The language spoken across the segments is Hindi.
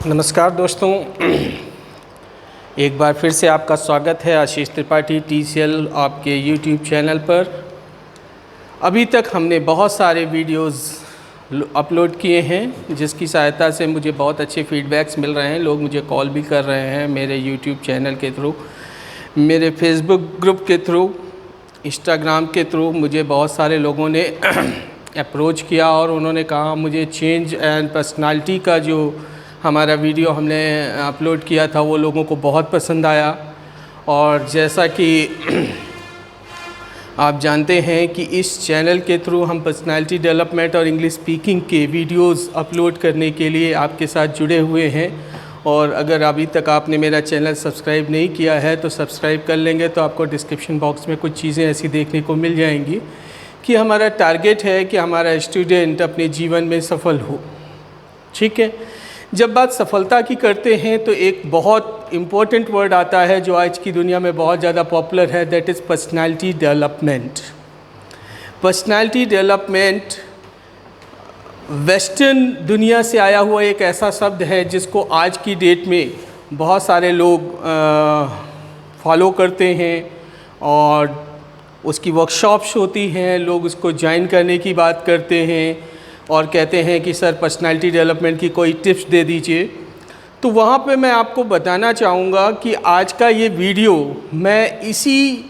नमस्कार दोस्तों, एक बार फिर से आपका स्वागत है आशीष त्रिपाठी TCL आपके YouTube चैनल पर। अभी तक हमने बहुत सारे वीडियोस अपलोड किए हैं जिसकी सहायता से मुझे बहुत अच्छे फीडबैक्स मिल रहे हैं। लोग मुझे कॉल भी कर रहे हैं मेरे YouTube चैनल के थ्रू, मेरे फेसबुक ग्रुप के थ्रू, इंस्टाग्राम के थ्रू। मुझे बहुत सारे लोगों ने अप्रोच किया और उन्होंने कहा मुझे चेंज एंड पर्सनालिटी का जो हमारा वीडियो हमने अपलोड किया था वो लोगों को बहुत पसंद आया। और जैसा कि आप जानते हैं कि इस चैनल के थ्रू हम पर्सनालिटी डेवलपमेंट और इंग्लिश स्पीकिंग के वीडियोस अपलोड करने के लिए आपके साथ जुड़े हुए हैं। और अगर अभी तक आपने मेरा चैनल सब्सक्राइब नहीं किया है तो सब्सक्राइब कर लेंगे तो आपको डिस्क्रिप्शन बॉक्स में कुछ चीज़ें ऐसी देखने को मिल जाएंगी कि हमारा टारगेट है कि हमारा स्टूडेंट अपने जीवन में सफल हो। ठीक है, जब बात सफलता की करते हैं तो एक बहुत इम्पोर्टेंट वर्ड आता है जो आज की दुनिया में बहुत ज़्यादा पॉपुलर है, that is personality development. Personality development western दुनिया से आया हुआ एक ऐसा शब्द है जिसको आज की डेट में बहुत सारे लोग फॉलो करते हैं और उसकी वर्कशॉप्स होती हैं, लोग उसको ज्वाइन करने की बात करते हैं और कहते हैं कि सर पर्सनालिटी डेवलपमेंट की कोई टिप्स दे दीजिए। तो वहाँ पे मैं आपको बताना चाहूँगा कि आज का ये वीडियो मैं इसी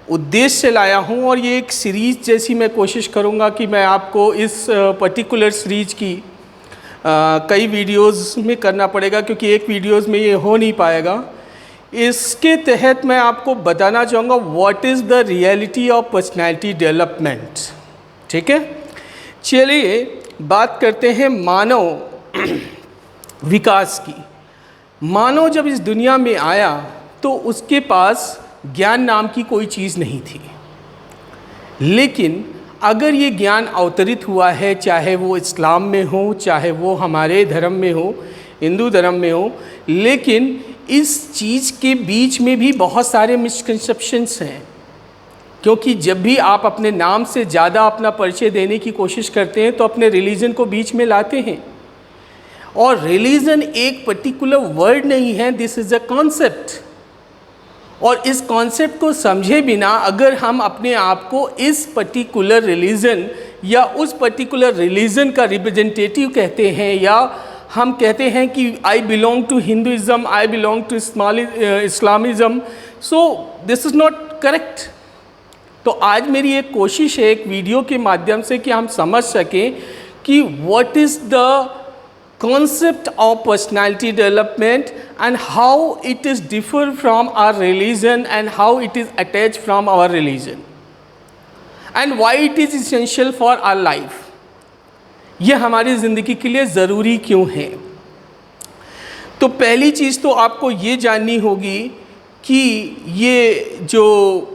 उद्देश्य से लाया हूँ और ये एक सीरीज़ जैसी मैं कोशिश करूँगा कि मैं आपको इस पर्टिकुलर सीरीज़ की कई वीडियोस में करना पड़ेगा क्योंकि एक वीडियोस में ये हो नहीं पाएगा। इसके तहत मैं आपको बताना चाहूँगा what is the reality of personality development. ठीक है, चलिए बात करते हैं मानव विकास की। मानव जब इस दुनिया में आया तो उसके पास ज्ञान नाम की कोई चीज़ नहीं थी, लेकिन अगर ये ज्ञान अवतरित हुआ है, चाहे वो इस्लाम में हो, चाहे वो हमारे धर्म में हो, हिंदू धर्म में हो, लेकिन इस चीज़ के बीच में भी बहुत सारे मिसकंसेप्शंस हैं। क्योंकि जब भी आप अपने नाम से ज़्यादा अपना परिचय देने की कोशिश करते हैं तो अपने रिलीजन को बीच में लाते हैं। और रिलीजन एक पर्टिकुलर वर्ड नहीं है, दिस इज़ अ कॉन्सेप्ट। और इस कॉन्सेप्ट को समझे बिना अगर हम अपने आप को इस पर्टिकुलर रिलीजन या उस पर्टिकुलर रिलीजन का रिप्रेजेंटेटिव कहते हैं, या हम कहते हैं कि I belong to Hinduism, I belong to Islamism, so this is not correct. तो आज मेरी एक कोशिश है एक वीडियो के माध्यम से कि हम समझ सकें कि what is the concept of personality development and how it is differ from our religion and how it is attach from our religion and why it is essential for our life. ये हमारी ज़िंदगी के लिए ज़रूरी क्यों है। तो पहली चीज़ तो आपको ये जाननी होगी कि ये जो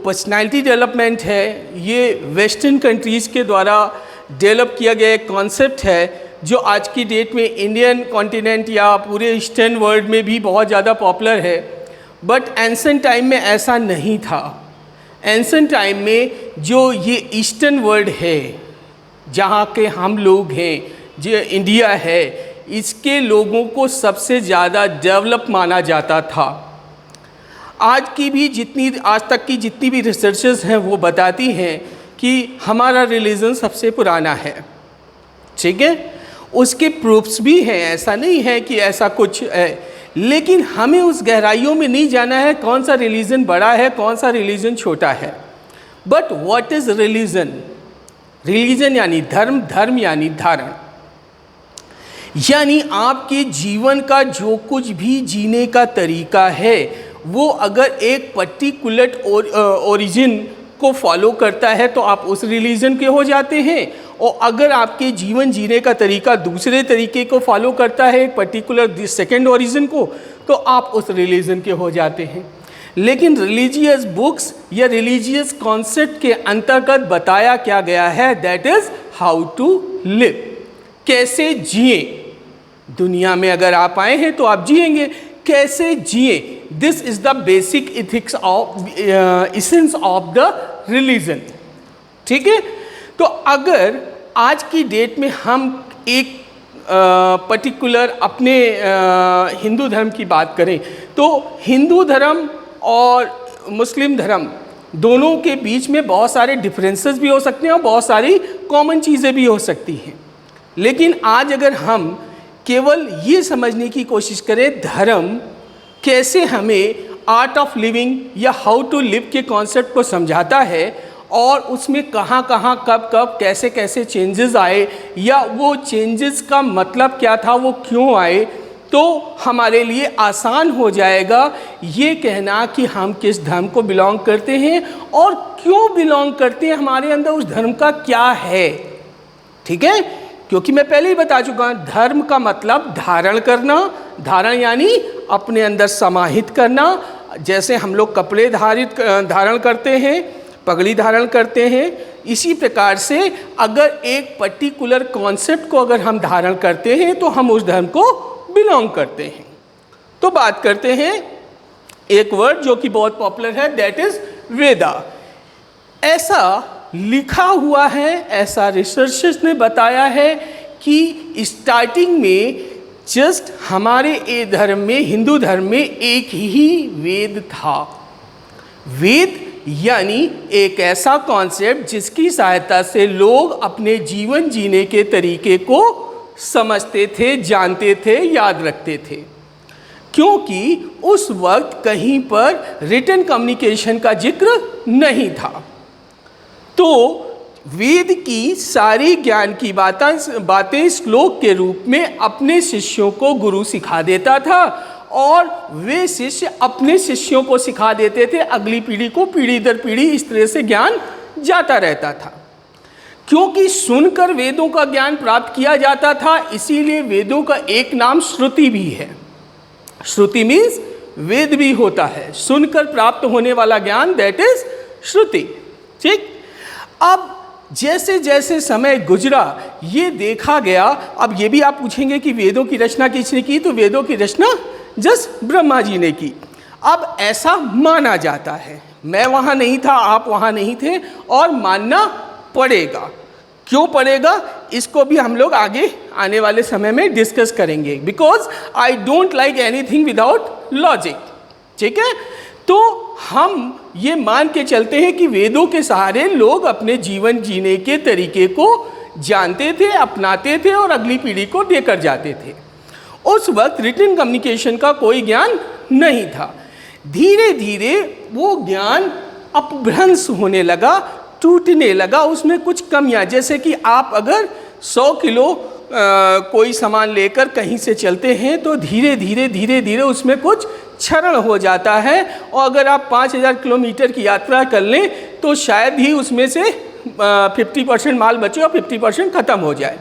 पर्सनालिटी डेवलपमेंट है ये वेस्टर्न कंट्रीज़ के द्वारा डेवलप किया गया एक कॉन्सेप्ट है जो आज की डेट में इंडियन कॉन्टिनेंट या पूरे ईस्टर्न वर्ल्ड में भी बहुत ज़्यादा पॉपुलर है। बट एंसेंट टाइम में ऐसा नहीं था। एंसेंट टाइम में जो ये ईस्टर्न वर्ल्ड है जहाँ के हम लोग हैं, जो इंडिया है, इसके लोगों को सबसे ज़्यादा डेवलप माना जाता था। आज तक की जितनी भी रिसर्चेस हैं वो बताती हैं कि हमारा रिलीजन सबसे पुराना है। ठीक है, उसके प्रूफ्स भी हैं, ऐसा नहीं है कि ऐसा कुछ है, लेकिन हमें उस गहराइयों में नहीं जाना है कौन सा रिलीजन बड़ा है कौन सा रिलीजन छोटा है। But what is religion? Religion यानी धर्म, धर्म यानी धारण, यानी आपके जीवन का जो कुछ भी जीने का तरीका है वो अगर एक पर्टिकुलर ओरिजिन को फॉलो करता है तो आप उस रिलीजन के हो जाते हैं, और अगर आपके जीवन जीने का तरीका दूसरे तरीके को फॉलो करता है एक पर्टिकुलर सेकेंड ओरिजिन को, तो आप उस रिलीजन के हो जाते हैं। लेकिन रिलीजियस बुक्स या रिलीजियस कॉन्सेप्ट के अंतर्गत बताया क्या गया है, that is how to live, कैसे जिए। दुनिया में अगर आप आए हैं तो आप जिएंगे, कैसे जिए, this is the basic ethics of essence of the religion. ठीक है, तो अगर आज की डेट में हम एक पर्टिकुलर अपने हिंदू धर्म की बात करें तो हिंदू धर्म और मुस्लिम धर्म दोनों के बीच में बहुत सारे डिफरेंसेस भी हो सकते हैं और बहुत सारी कॉमन चीज़ें भी हो सकती हैं। लेकिन आज अगर हम केवल ये समझने की कोशिश करें धर्म कैसे हमें आर्ट ऑफ लिविंग या हाउ टू लिव के कॉन्सेप्ट को समझाता है और उसमें कहाँ कहाँ कब कब कैसे कैसे चेंजेस आए या वो चेंजेस का मतलब क्या था, वो क्यों आए, तो हमारे लिए आसान हो जाएगा ये कहना कि हम किस धर्म को बिलोंग करते हैं और क्यों बिलोंग करते हैं, हमारे अंदर उस धर्म का क्या है। ठीक है, क्योंकि मैं पहले ही बता चुका हूँ धर्म का मतलब धारण करना, धारण यानी अपने अंदर समाहित करना। जैसे हम लोग कपड़े धारण करते हैं, पगड़ी धारण करते हैं, इसी प्रकार से अगर एक पर्टिकुलर कॉन्सेप्ट को अगर हम धारण करते हैं तो हम उस धर्म को बिलोंग करते हैं। तो बात करते हैं एक वर्ड जो कि बहुत पॉपुलर है, दैट इज वेदा। ऐसा लिखा हुआ है, ऐसा रिसर्चर्स ने बताया है कि स्टार्टिंग में जस्ट हमारे धर्म में, हिंदू धर्म में एक ही वेद था। वेद यानी एक ऐसा कॉन्सेप्ट जिसकी सहायता से लोग अपने जीवन जीने के तरीके को समझते थे, जानते थे, याद रखते थे। क्योंकि उस वक्त कहीं पर रिटन कम्युनिकेशन का जिक्र नहीं था, तो वेद की सारी ज्ञान की बातें श्लोक के रूप में अपने शिष्यों को गुरु सिखा देता था और वे शिष्य अपने शिष्यों को सिखा देते थे, अगली पीढ़ी को, पीढ़ी दर पीढ़ी इस तरह से ज्ञान जाता रहता था। क्योंकि सुनकर वेदों का ज्ञान प्राप्त किया जाता था, इसीलिए वेदों का एक नाम श्रुति भी है। श्रुति मीन्स वेद भी होता है, सुनकर प्राप्त होने वाला ज्ञान, दैट इज श्रुति। ठीक, अब जैसे जैसे समय गुजरा ये देखा गया, अब ये भी आप पूछेंगे कि वेदों की रचना किसने की, तो वेदों की रचना जस्ट ब्रह्मा जी ने की। अब ऐसा माना जाता है, मैं वहाँ नहीं था, आप वहाँ नहीं थे, और मानना पड़ेगा। क्यों पड़ेगा, इसको भी हम लोग आगे आने वाले समय में डिस्कस करेंगे, because I don't like anything without logic. ठीक है, तो हम ये मान के चलते हैं कि वेदों के सहारे लोग अपने जीवन जीने के तरीके को जानते थे, अपनाते थे और अगली पीढ़ी को देकर जाते थे। उस वक्त रिटन कम्युनिकेशन का कोई ज्ञान नहीं था। धीरे धीरे वो ज्ञान अपभ्रंश होने लगा, टूटने लगा, उसमें कुछ कमियां, जैसे कि आप अगर 100 किलो कोई सामान लेकर कहीं से चलते हैं तो धीरे धीरे उसमें कुछ क्षरण हो जाता है, और अगर आप 5000 किलोमीटर की यात्रा कर लें तो शायद ही उसमें से 50% माल बचे और 50% ख़त्म हो जाए।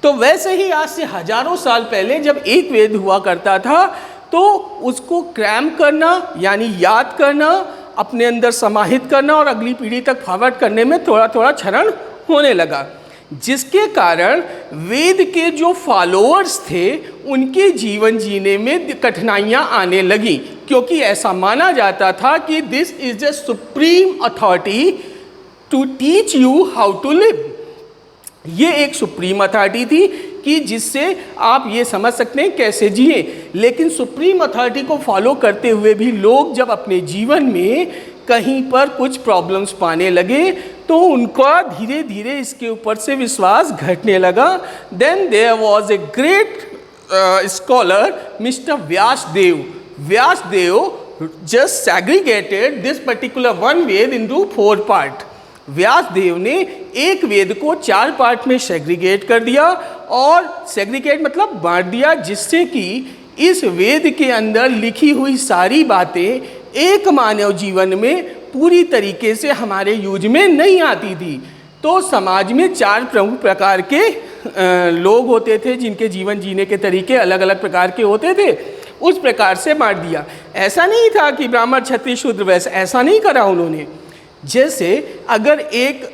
तो वैसे ही आज से हजारों साल पहले जब एक वेद हुआ करता था तो उसको क्रैम करना यानी याद करना, अपने अंदर समाहित करना और अगली पीढ़ी तक फॉरवर्ड करने में थोड़ा थोड़ा क्षरण होने लगा, जिसके कारण वेद के जो फॉलोअर्स थे उनके जीवन जीने में कठिनाइयाँ आने लगी, क्योंकि ऐसा माना जाता था कि this is the supreme authority to teach you how to live. ये एक सुप्रीम अथॉरिटी थी कि जिससे आप ये समझ सकते हैं कैसे जिए। लेकिन सुप्रीम अथॉरिटी को फॉलो करते हुए भी लोग जब अपने जीवन में कहीं पर कुछ प्रॉब्लम्स पाने लगे तो उनका धीरे धीरे इसके ऊपर से विश्वास घटने लगा। Then there was a great scholar mister Vyasdev. Vyasdev just segregated this particular one Veda into 4 part. Vyasdev ने एक वेद को 4 पार्ट में सेग्रीगेट कर दिया, और सेग्रीगेट मतलब बांट दिया, जिससे कि इस वेद के अंदर लिखी हुई सारी बातें एक मानव जीवन में पूरी तरीके से हमारे यूज में नहीं आती थी। तो समाज में 4 प्रमुख प्रकार के लोग होते थे जिनके जीवन जीने के तरीके अलग अलग प्रकार के होते थे, उस प्रकार से बांट दिया। ऐसा नहीं था कि ब्राह्मण क्षत्रिय शूद्र वैश्य, ऐसा नहीं करा उन्होंने। जैसे अगर एक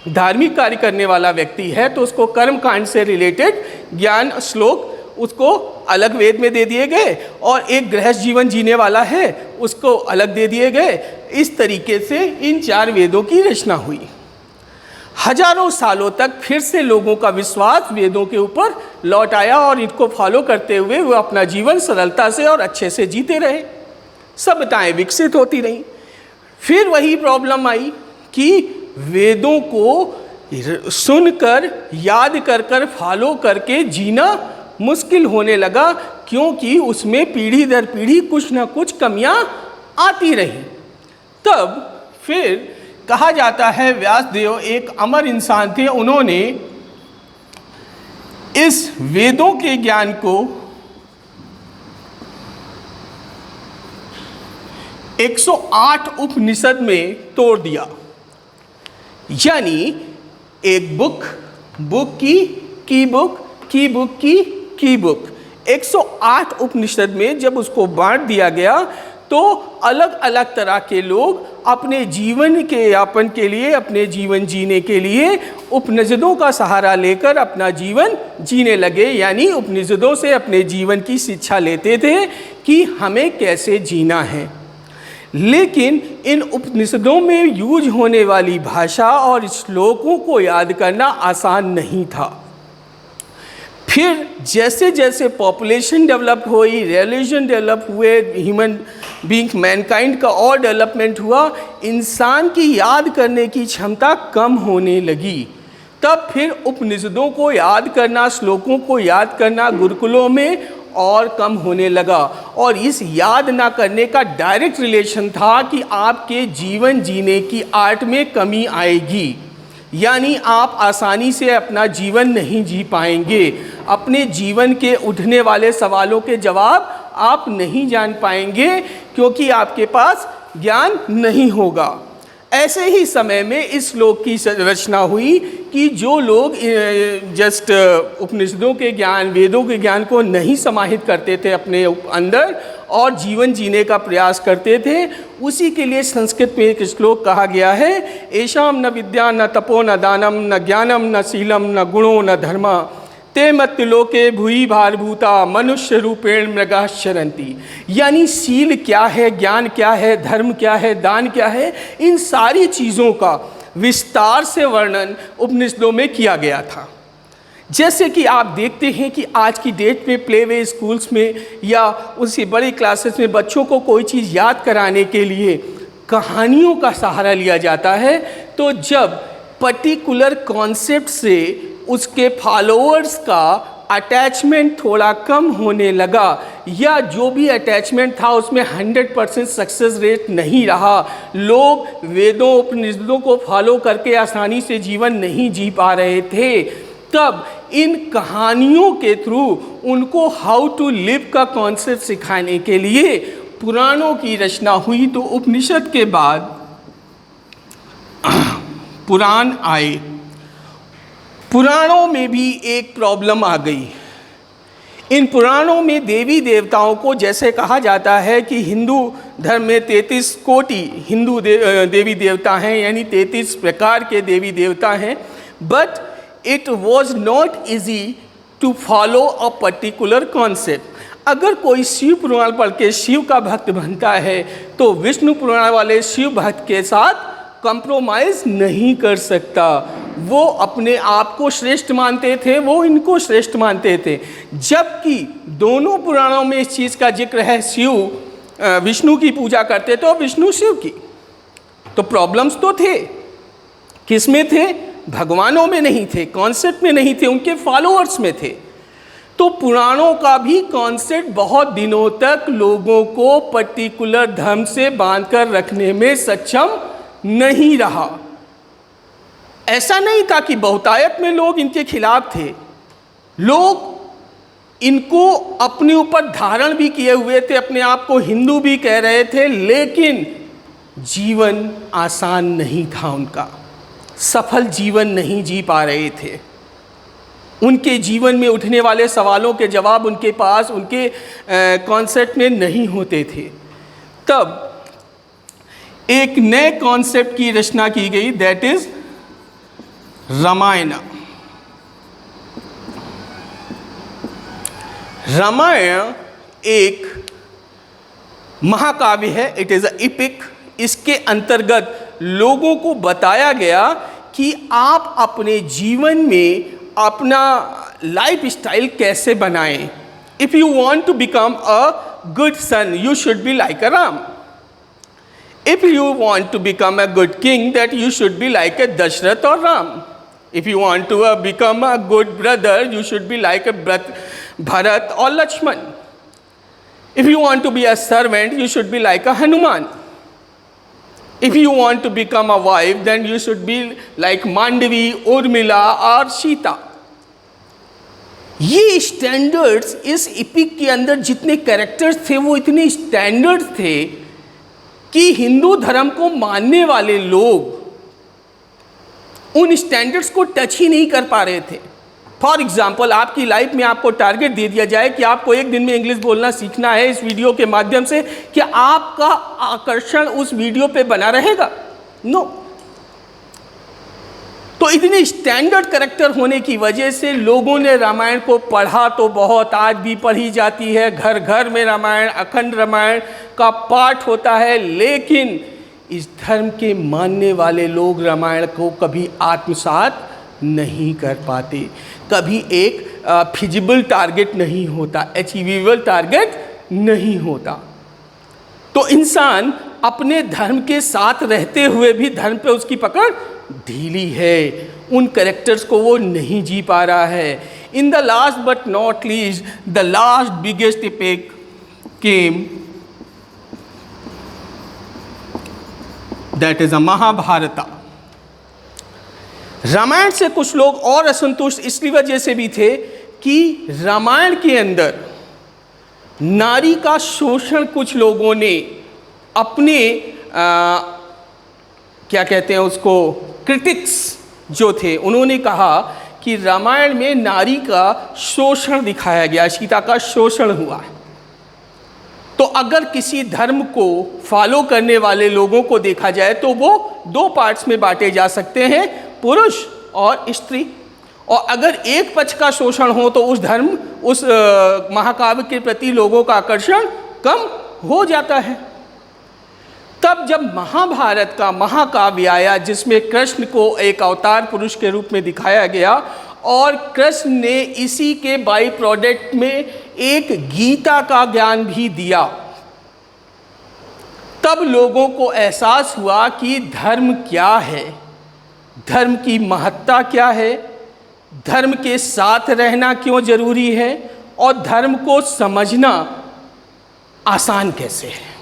धार्मिक कार्य करने वाला व्यक्ति है तो उसको कर्म कांड से रिलेटेड ज्ञान श्लोक उसको अलग वेद में दे दिए गए, और एक गृहस्थ जीवन जीने वाला है उसको अलग दे दिए गए। इस तरीके से इन 4 वेदों की रचना हुई। हजारों सालों तक फिर से लोगों का विश्वास वेदों के ऊपर लौट आया और इनको फॉलो करते हुए वो अपना जीवन सरलता से और अच्छे से जीते रहे, सभ्यताएं विकसित होती रहीं। फिर वही प्रॉब्लम आई कि वेदों को सुनकर याद कर कर फॉलो करके जीना मुश्किल होने लगा, क्योंकि उसमें पीढ़ी दर पीढ़ी कुछ ना कुछ कमियां आती रहीं। तब फिर कहा जाता है व्यासदेव एक अमर इंसान थे, उन्होंने इस वेदों के ज्ञान को 108 उपनिषद में तोड़ दिया। यानी एक बुक की बुक 108 उपनिषद में जब उसको बांट दिया गया तो अलग अलग तरह के लोग अपने जीवन के यापन के लिए, अपने जीवन जीने के लिए उपनिषदों का सहारा लेकर अपना जीवन जीने लगे। यानी उपनिषदों से अपने जीवन की शिक्षा लेते थे कि हमें कैसे जीना है। लेकिन इन उपनिषदों में यूज होने वाली भाषा और श्लोकों को याद करना आसान नहीं था। फिर जैसे जैसे पॉपुलेशन डेवलप हुई, रिलीजन डेवलप हुए, ह्यूमन बीइंग मैनकाइंड का और डेवलपमेंट हुआ, इंसान की याद करने की क्षमता कम होने लगी। तब फिर उपनिषदों को याद करना, श्लोकों को याद करना गुरुकुलों में और कम होने लगा। और इस याद ना करने का डायरेक्ट रिलेशन था कि आपके जीवन जीने की आर्ट में कमी आएगी। यानी आप आसानी से अपना जीवन नहीं जी पाएंगे, अपने जीवन के उठने वाले सवालों के जवाब आप नहीं जान पाएंगे, क्योंकि आपके पास ज्ञान नहीं होगा। ऐसे ही समय में इस श्लोक की रचना हुई कि जो लोग जस्ट उपनिषदों के ज्ञान, वेदों के ज्ञान को नहीं समाहित करते थे अपने अंदर और जीवन जीने का प्रयास करते थे, उसी के लिए संस्कृत में एक श्लोक कहा गया है, एषाम न विद्या न तपो न दानम न ज्ञानम न शीलम न गुणो न धर्म ते मत्लोके भूई भारभूता मनुष्य रूपेण मृगा शरंती। यानी शील क्या है, ज्ञान क्या है, धर्म क्या है, दान क्या है, इन सारी चीज़ों का विस्तार से वर्णन उपनिषदों में किया गया था। जैसे कि आप देखते हैं कि आज की डेट में प्ले वे स्कूल्स में या उसी बड़ी क्लासेस में बच्चों को कोई चीज़ याद कराने के लिए कहानियों का सहारा लिया जाता है। तो जब पर्टिकुलर कॉन्सेप्ट से उसके फॉलोअर्स का अटैचमेंट थोड़ा कम होने लगा, या जो भी अटैचमेंट था उसमें 100% सक्सेस रेट नहीं रहा, लोग वेदों उपनिषदों को फॉलो करके आसानी से जीवन नहीं जी पा रहे थे, तब इन कहानियों के थ्रू उनको हाउ टू लिव का कॉन्सेप्ट सिखाने के लिए पुराणों की रचना हुई। तो उपनिषद के बाद पुराण आए। पुराणों में भी एक प्रॉब्लम आ गई। इन पुराणों में देवी देवताओं को, जैसे कहा जाता है कि हिंदू धर्म में 33 कोटि हिंदू देवी देवता हैं, यानी 33 प्रकार के देवी देवता हैं, but it was not easy to follow a particular concept. अगर कोई शिव पुराण पढ़ के शिव का भक्त बनता है तो विष्णु पुराण वाले शिव भक्त के साथ कंप्रोमाइज़ नहीं कर सकता। वो अपने आप को श्रेष्ठ मानते थे, वो इनको श्रेष्ठ मानते थे, जबकि दोनों पुराणों में इस चीज़ का जिक्र है, शिव विष्णु की पूजा करते थे और विष्णु शिव की। तो प्रॉब्लम्स तो थे, किस में थे? भगवानों में नहीं थे, कॉन्सेप्ट में नहीं थे, उनके फॉलोअर्स में थे। तो पुराणों का भी कॉन्सेप्ट बहुत दिनों तक लोगों को पर्टिकुलर धर्म से बांधकर रखने में सक्षम नहीं रहा। ऐसा नहीं था कि बहुतायत में लोग इनके खिलाफ थे, लोग इनको अपने ऊपर धारण भी किए हुए थे, अपने आप को हिंदू भी कह रहे थे, लेकिन जीवन आसान नहीं था उनका, सफल जीवन नहीं जी पा रहे थे। उनके जीवन में उठने वाले सवालों के जवाब उनके पास, उनके कॉन्सेप्ट में नहीं होते थे। तब एक नए कॉन्सेप्ट की रचना की गई, दैट इज रामायण। रामायण एक महाकाव्य है, इट इज़ अ एपिक। इसके अंतर्गत लोगों को बताया गया कि आप अपने जीवन में अपना लाइफ स्टाइल कैसे बनाएं। If you want to become a good son, you should be like a Ram. If you want to become a good king, that you should be like a Dashrath or Ram. If you want to become a good brother, you should be like a Bharat or Lakshman. If you want to be a servant, you should be like a Hanuman. If you want to become a wife, then you should be like Mandavi, Urmila or Sita. ये स्टैंडर्ड्स इस एपिक के अंदर जितने कैरेक्टर्स थे वो इतने स्टैंडर्ड्स थे कि हिंदू धर्म को मानने वाले लोग उन स्टैंडर्ड्स को टच ही नहीं कर पा रहे थे। फॉर एग्जाम्पल, आपकी लाइफ में आपको टारगेट दे दिया जाए कि आपको एक दिन में इंग्लिश बोलना सीखना है इस वीडियो के माध्यम से, क्या आपका आकर्षण उस वीडियो पे बना रहेगा? नो। तो इतने स्टैंडर्ड कैरेक्टर होने की वजह से लोगों ने रामायण को पढ़ा तो बहुत, आज भी पढ़ी जाती है, घर घर में रामायण, अखंड रामायण का पाठ होता है, लेकिन इस धर्म के मानने वाले लोग रामायण को कभी आत्मसात नहीं कर पाते। कभी एक फिजिबल टारगेट नहीं होता, अचीवेबल टारगेट नहीं होता। तो इंसान अपने धर्म के साथ रहते हुए भी धर्म पे उसकी पकड़ ढीली है, उन कैरेक्टर्स को वो नहीं जी पा रहा है। In the last but not least, the last biggest epic came, that is a Mahabharat. Ramayan से कुछ लोग और असंतुष्ट इसलिए वजह से भी थे कि रामायण के अंदर नारी का शोषण कुछ लोगों ने अपने क्या कहते हैं उसको, क्रिटिक्स जो थे, उन्होंने कहा कि रामायण में नारी का शोषण दिखाया गया, सीता का शोषण हुआ है। तो अगर किसी धर्म को फॉलो करने वाले लोगों को देखा जाए तो वो दो पार्ट्स में बांटे जा सकते हैं, पुरुष और स्त्री। और अगर एक पक्ष का शोषण हो तो उस धर्म, उस महाकाव्य के प्रति लोगों का आकर्षण कम हो जाता है। तब जब महाभारत का महाकाव्य आया, जिसमें कृष्ण को एक अवतार पुरुष के रूप में दिखाया गया और कृष्ण ने इसी के बाई प्रोडक्ट में एक गीता का ज्ञान भी दिया, तब लोगों को एहसास हुआ कि धर्म क्या है, धर्म की महत्ता क्या है, धर्म के साथ रहना क्यों जरूरी है और धर्म को समझना आसान कैसे है।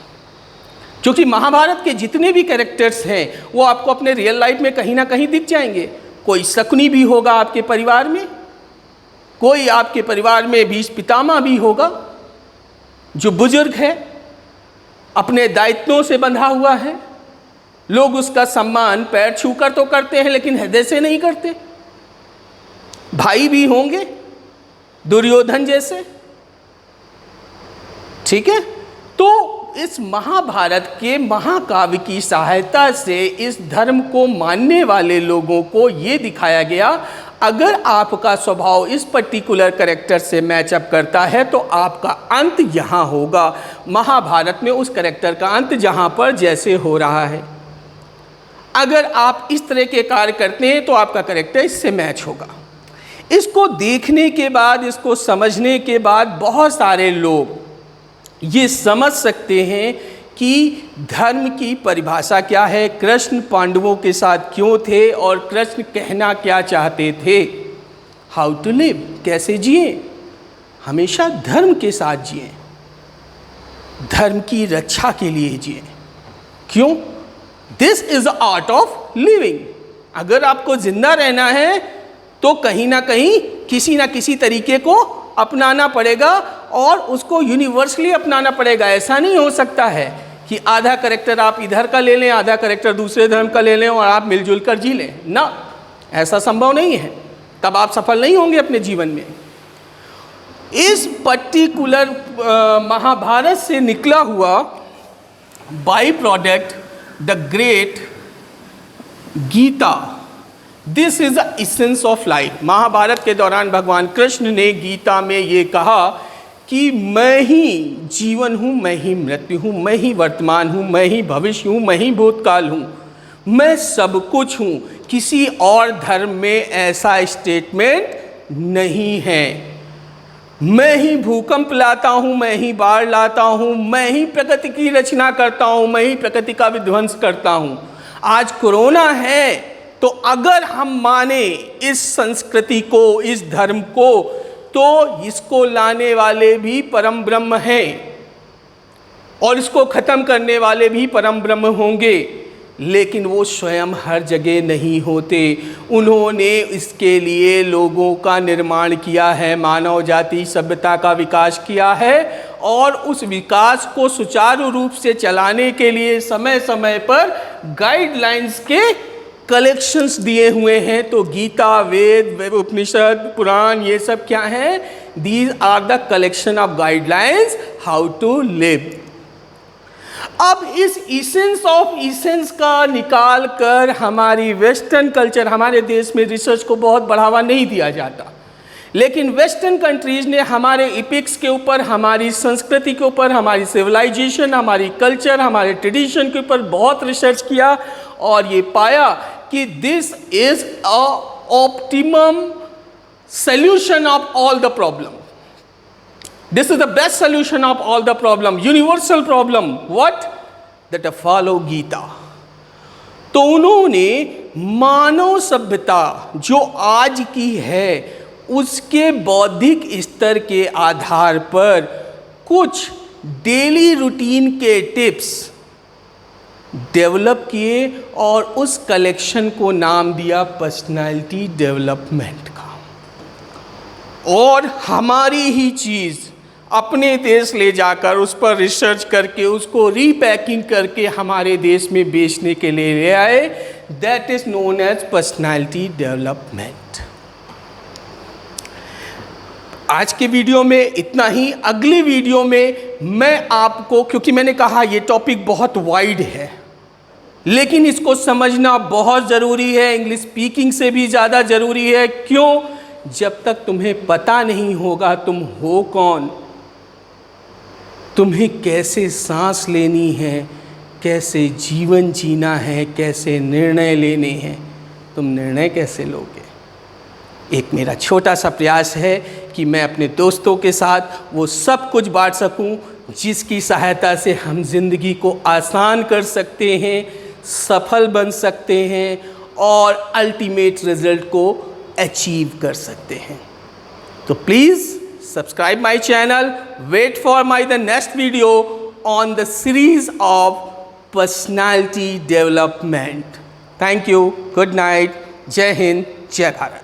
क्योंकि महाभारत के जितने भी कैरेक्टर्स हैं वो आपको अपने रियल लाइफ में कहीं ना कहीं दिख जाएंगे। कोई शकुनी भी होगा आपके परिवार में, कोई आपके परिवार में भीष्म पितामह भी होगा जो बुजुर्ग है, अपने दायित्वों से बंधा हुआ है। लोग उसका सम्मान पैर छूकर तो करते हैं लेकिन हृदय से नहीं करते। भाई भी होंगे दुर्योधन जैसे, ठीक है। तो इस महाभारत के महाकाव्य की सहायता से इस धर्म को मानने वाले लोगों को ये दिखाया गया, अगर आपका स्वभाव इस पर्टिकुलर कैरेक्टर से मैचअप करता है तो आपका अंत यहाँ होगा। महाभारत में उस कैरेक्टर का अंत जहाँ पर जैसे हो रहा है, अगर आप इस तरह के कार्य करते हैं तो आपका कैरेक्टर इससे मैच होगा। इसको देखने के बाद, इसको समझने के बाद बहुत सारे लोग ये समझ सकते हैं कि धर्म की परिभाषा क्या है, कृष्ण पांडवों के साथ क्यों थे और कृष्ण कहना क्या चाहते थे। हाउ टू लिव, कैसे जिए, हमेशा धर्म के साथ जिए, धर्म की रक्षा के लिए जिए। क्यों? This is the art of living. अगर आपको जिंदा रहना है तो कहीं ना कहीं किसी ना किसी तरीके को अपनाना पड़ेगा और उसको यूनिवर्सली अपनाना पड़ेगा। ऐसा नहीं हो सकता है कि आधा कैरेक्टर आप इधर का ले लें, आधा कैरेक्टर दूसरे धर्म का ले लें और आप मिलजुल कर जी लें ना, ऐसा संभव नहीं है। तब आप सफल नहीं होंगे अपने जीवन में। इस पर्टिकुलर महाभारत से निकला हुआ by product the great Gita, this is the essence of life. Mahabharat के दौरान भगवान कृष्ण ने गीता में ये कहा कि मैं ही जीवन हूँ, मैं ही मृत्यु हूँ, मैं ही वर्तमान हूँ, मैं ही भविष्य हूँ, मैं ही भूतकाल हूँ, मैं सब कुछ हूँ। किसी और धर्म में ऐसा स्टेटमेंट नहीं है। मैं ही भूकंप लाता हूँ, मैं ही बाढ़ लाता हूँ, मैं ही प्रकृति की रचना करता हूँ, मैं ही प्रकृति का विध्वंस करता हूँ। आज कोरोना है तो अगर हम माने इस संस्कृति को, इस धर्म को, तो इसको लाने वाले भी परम ब्रह्म हैं और इसको ख़त्म करने वाले भी परम ब्रह्म होंगे, लेकिन वो स्वयं हर जगह नहीं होते। उन्होंने इसके लिए लोगों का निर्माण किया है, मानव जाति सभ्यता का विकास किया है और उस विकास को सुचारू रूप से चलाने के लिए समय समय पर गाइडलाइंस के कलेक्शंस दिए हुए हैं। तो गीता, वेद, उपनिषद, पुराण, ये सब क्या हैं? These are the collection of guidelines how to live. अब इस इसेंस ऑफ इसेंस का निकाल कर हमारी वेस्टर्न कल्चर, हमारे देश में रिसर्च को बहुत बढ़ावा नहीं दिया जाता, लेकिन वेस्टर्न कंट्रीज ने हमारे इपिक्स के ऊपर, हमारी संस्कृति के ऊपर, हमारी सिविलाइजेशन, हमारी कल्चर, हमारे ट्रेडिशन के ऊपर बहुत रिसर्च किया और ये पाया कि this is a optimum solution of all the problem. This is the best solution of all the problem, universal problem. What? That follow Gita. तो उन्होंने मानव सभ्यता जो आज की है उसके बौद्धिक स्तर के आधार पर कुछ डेली रूटीन के टिप्स डेवलप किए और उस कलेक्शन को नाम दिया पर्सनालिटी डेवलपमेंट का। और हमारी ही चीज़ अपने देश ले जाकर उस पर रिसर्च करके उसको रीपैकिंग करके हमारे देश में बेचने के लिए ले आए। That is known as personality development. आज के वीडियो में इतना ही। अगली वीडियो में मैं आपको, क्योंकि मैंने कहा ये टॉपिक बहुत वाइड है लेकिन इसको समझना बहुत ज़रूरी है, इंग्लिश स्पीकिंग से भी ज़्यादा ज़रूरी है। क्यों? जब तक तुम्हें पता नहीं होगा तुम हो कौन, तुम्हें कैसे सांस लेनी है, कैसे जीवन जीना है, कैसे निर्णय लेने हैं, तुम निर्णय कैसे लोगे? एक मेरा छोटा सा प्रयास है कि मैं अपने दोस्तों के साथ वो सब कुछ बांट सकूं जिसकी सहायता से हम ज़िंदगी को आसान कर सकते हैं, सफल बन सकते हैं और अल्टीमेट रिजल्ट को अचीव कर सकते हैं। तो please subscribe my channel, wait for the next video on the series of personality development. Thank you, good night, Jai Hind, Jai Bharat.